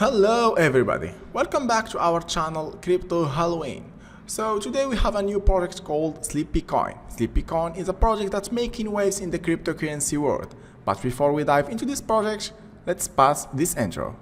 Hello everybody, welcome back to our channel Crypto Halloween. So today we have a new project called SleepyCoin. SleepyCoin is a project that's making waves in the cryptocurrency world. But before we dive into this project, let's pass this intro.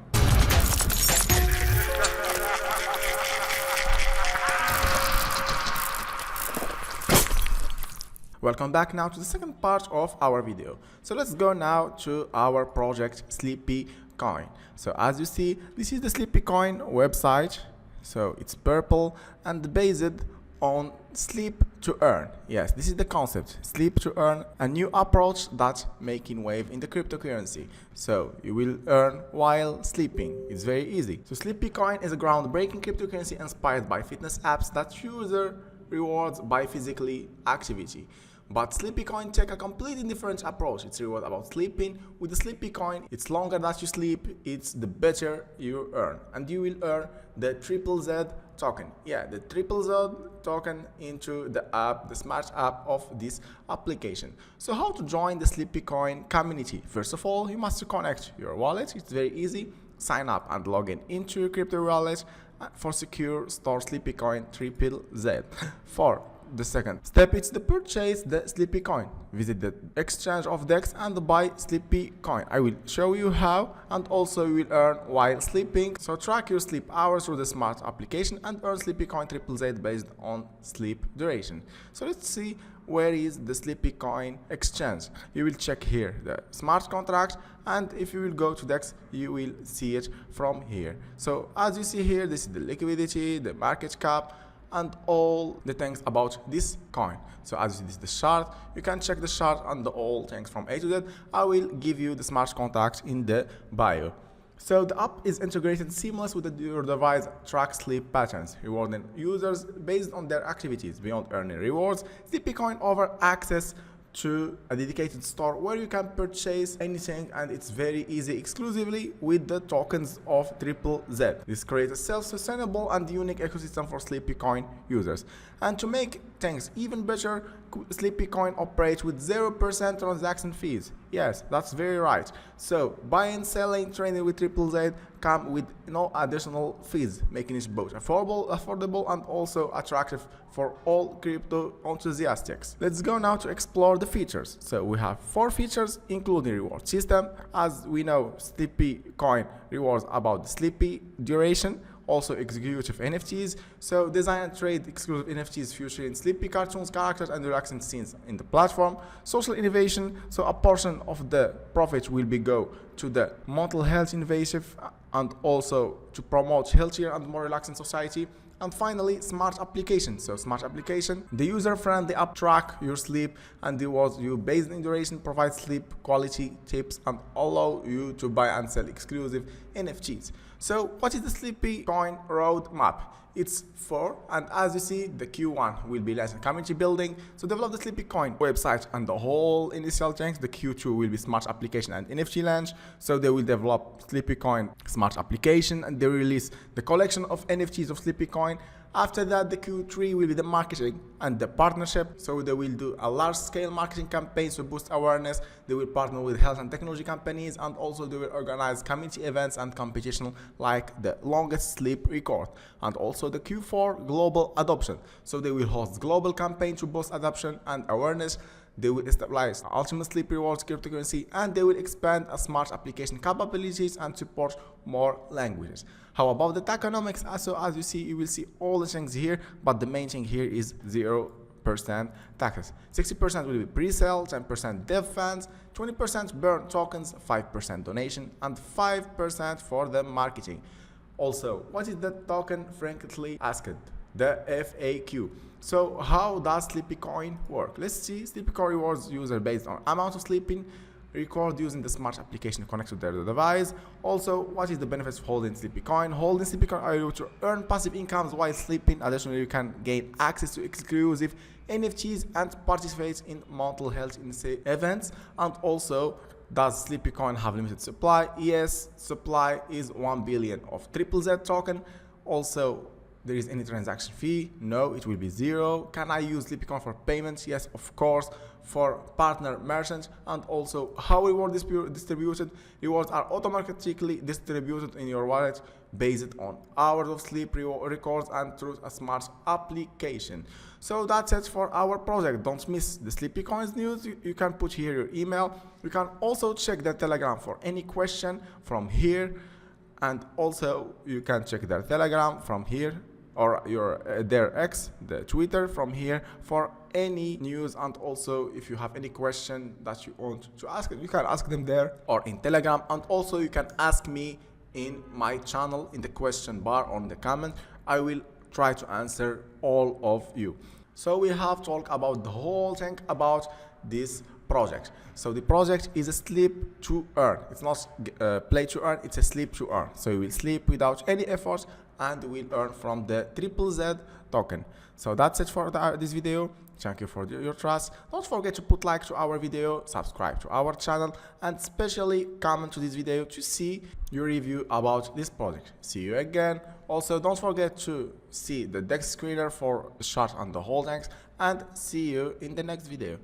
Welcome back now to the second part of our video. So let's go now to our project SleepyCoin. So as you see, this is the SleepyCoin website. So it's purple and based on sleep to earn. Yes, this is the concept. Sleep to earn, a new approach that's making wave in the cryptocurrency. So you will earn while sleeping. It's very easy. So SleepyCoin is a groundbreaking cryptocurrency inspired by fitness apps that user rewards by physically activity. But SleepyCoin take a completely different approach. It's reward about sleeping. With the SleepyCoin, it's longer that you sleep, it's the better you earn. And you will earn the triple Z token. Yeah, the triple Z token into the app, the smart app of this application. So how to join the SleepyCoin community? First of all, you must connect your wallet. It's very easy. Sign up and log in into your crypto wallet for secure store SleepyCoin triple Z. For the second step, it's to purchase the SleepyCoin. Visit the exchange of DEX and buy SleepyCoin. I will show you how, and also you will earn while sleeping. So track your sleep hours through the smart application and earn SleepyCoin triple Z based on sleep duration. So let's see where is the SleepyCoin exchange. You will check here the smart contract, and if you will go to DEX, you will see it from here. So as you see here, this is the liquidity, the market cap, and all the things about this coin. So as you see, this is the chart. You can check the chart and all things from A to Z. I will give you the smart contract in the bio. So the app is integrated seamless with your device track sleep patterns, rewarding users based on their activities. Beyond earning rewards, SleepyCoin offers access to a dedicated store where you can purchase anything, and it's very easy exclusively with the tokens of triple Z. This creates a self-sustainable and unique ecosystem for SleepyCoin users. And to make things even better, SleepyCoin operates with 0% transaction fees. Yes, that's very right. So buying, selling, trading with triple Z come with no additional fees, making it both affordable and also attractive for all crypto enthusiasts. Let's go now to explore the features. So we have 4 features, including reward system. As we know, SleepyCoin rewards about the sleepy duration, also executive NFTs. So design and trade exclusive NFTs featuring sleepy cartoons, characters, and relaxing scenes in the platform. Social innovation, so a portion of the profit will be go to the mental health innovative and also to promote healthier and more relaxing society. And finally, smart application. So smart application, the user-friendly app track your sleep and rewards you based on duration, provide sleep quality tips, and allow you to buy and sell exclusive NFTs. So what is the SleepyCoin roadmap? It's 4, and as you see, the Q1 will be less community building. So develop the SleepyCoin website and the whole initial things. The Q2 will be smart application and NFT launch. So they will develop SleepyCoin smart application and they release the collection of NFTs of SleepyCoin. After that, the Q3 will be the marketing and the partnership. So they will do a large-scale marketing campaign to boost awareness. They will partner with health and technology companies, and also they will organize community events and competition like the longest sleep record. And also the Q4 global adoption. So they will host global campaign to boost adoption and awareness. They will establish ultimate sleep rewards cryptocurrency, and they will expand a smart application capabilities and support more languages. How about the tokenomics? So as you see, you will see all the things here, but the main thing here is 0% taxes. 60% will be pre-sale, 10% dev funds, 20% burn tokens, 5% donation, and 5% for the marketing. Also, what is the token frequently asked? The FAQ. So how does SleepyCoin work? Let's see. SleepyCoin rewards user based on amount of sleeping record using the smart application connected to their device. Also, what is the benefits of holding SleepyCoin? Holding SleepyCoin allows you to earn passive incomes while sleeping. Additionally, you can gain access to exclusive NFTs and participate in mental health events. And also, does SleepyCoin have limited supply? Yes, supply is 1 billion of triple Z token. Also, there is any transaction fee? No, it will be zero. Can I use SleepyCoin for payments? Yes, of course, for partner merchants. And also, how reward is distributed? Rewards are automatically distributed in your wallet based on hours of sleep records and through a smart application. So that's it for our project. Don't miss the SleepyCoins news. You can put here your email. You can also check their Telegram for any question from here, and also you can check their Telegram from here, or their X, the Twitter, from here for any news. And also, if you have any question that you want to ask, you can ask them there or in Telegram. And also you can ask me in my channel in the question bar on the comment. I will try to answer all of you. So we have talked about the whole thing about this project. So the project is a sleep to earn. It's not play to earn, it's a sleep to earn. So you will sleep without any effort and will earn from the ZZZ token. So that's it for this video. Thank you for your trust. Don't forget to put like to our video, subscribe to our channel, and especially comment to this video to see your review about this project. See you again. Also, don't forget to see the deck screener for the short and the holdings, and see you in the next video.